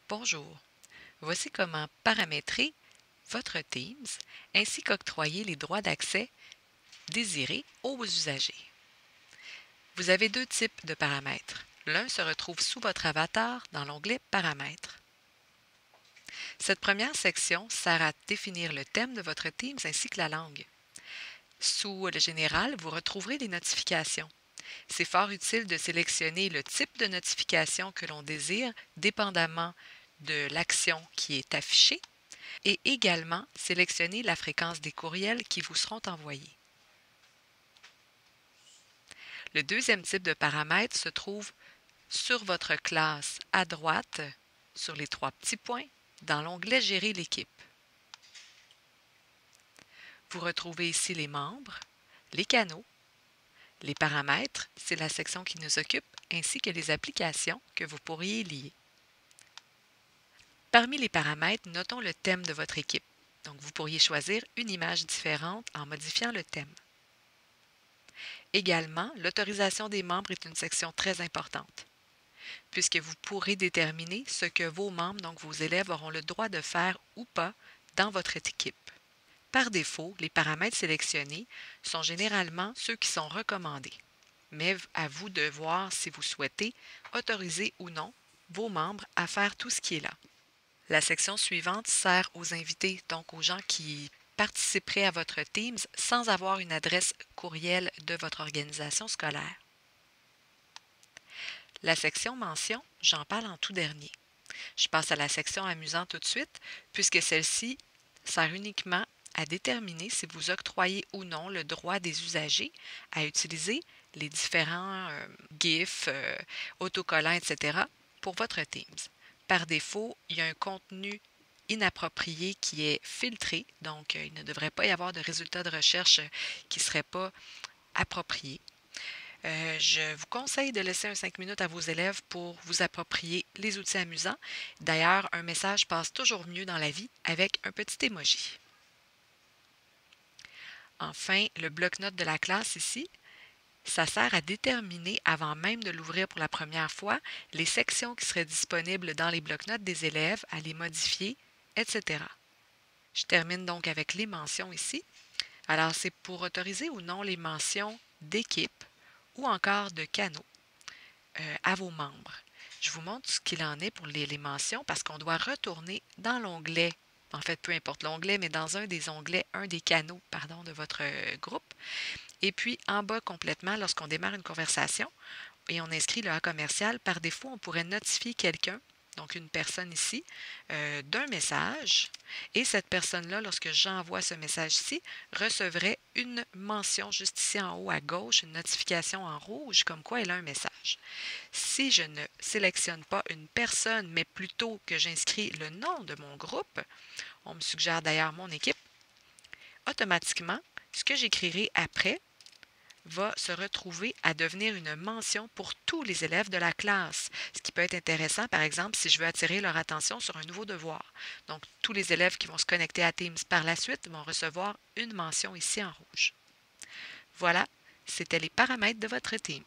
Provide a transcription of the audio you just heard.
Bonjour, voici comment paramétrer votre Teams ainsi qu'octroyer les droits d'accès désirés aux usagers. Vous avez deux types de paramètres. L'un se retrouve sous votre avatar dans l'onglet Paramètres. Cette première section sert à définir le thème de votre Teams ainsi que la langue. Sous le général, vous retrouverez les notifications. C'est fort utile de sélectionner le type de notification que l'on désire, dépendamment de l'action qui est affichée, et également sélectionner la fréquence des courriels qui vous seront envoyés. Le deuxième type de paramètre se trouve sur votre classe à droite, sur les trois petits points, dans l'onglet Gérer l'équipe. Vous retrouvez ici les membres, les canaux, les paramètres, c'est la section qui nous occupe, ainsi que les applications que vous pourriez lier. Parmi les paramètres, notons le thème de votre équipe. Donc, vous pourriez choisir une image différente en modifiant le thème. Également, l'autorisation des membres est une section très importante, puisque vous pourrez déterminer ce que vos membres, donc vos élèves, auront le droit de faire ou pas dans votre équipe. Par défaut, les paramètres sélectionnés sont généralement ceux qui sont recommandés, mais à vous de voir si vous souhaitez autoriser ou non vos membres à faire tout ce qui est là. La section suivante sert aux invités, donc aux gens qui participeraient à votre Teams sans avoir une adresse courriel de votre organisation scolaire. La section mention, j'en parle en tout dernier. Je passe à la section amusant tout de suite, puisque celle-ci sert uniquement à déterminer si vous octroyez ou non le droit des usagers à utiliser les différents GIFs, autocollants, etc. pour votre Teams. Par défaut, il y a un contenu inapproprié qui est filtré, donc il ne devrait pas y avoir de résultats de recherche qui ne seraient pas appropriés. Je vous conseille de laisser un 5 minutes à vos élèves pour vous approprier les outils amusants. D'ailleurs, un message passe toujours mieux dans la vie avec un petit emoji. Enfin, le bloc-notes de la classe ici, ça sert à déterminer, avant même de l'ouvrir pour la première fois, les sections qui seraient disponibles dans les bloc-notes des élèves, à les modifier, etc. Je termine donc avec les mentions ici. Alors, c'est pour autoriser ou non les mentions d'équipe ou encore de canaux à vos membres. Je vous montre ce qu'il en est pour les mentions parce qu'on doit retourner dans l'onglet, en fait, peu importe l'onglet, mais dans un des onglets, un des canaux, pardon, de votre groupe. Et puis, en bas complètement, lorsqu'on démarre une conversation et on inscrit le A commercial, par défaut, on pourrait notifier quelqu'un, donc une personne ici, d'un message. Et cette personne-là, lorsque j'envoie ce message-ci, recevrait une mention juste ici en haut à gauche, une notification en rouge, comme quoi elle a un message. Si je ne sélectionne pas une personne, mais plutôt que j'inscris le nom de mon groupe, on me suggère d'ailleurs mon équipe, automatiquement, ce que j'écrirai après va se retrouver à devenir une mention pour tous les élèves de la classe, ce qui peut être intéressant, par exemple, si je veux attirer leur attention sur un nouveau devoir. Donc, tous les élèves qui vont se connecter à Teams par la suite vont recevoir une mention ici en rouge. Voilà, c'était les paramètres de votre Teams.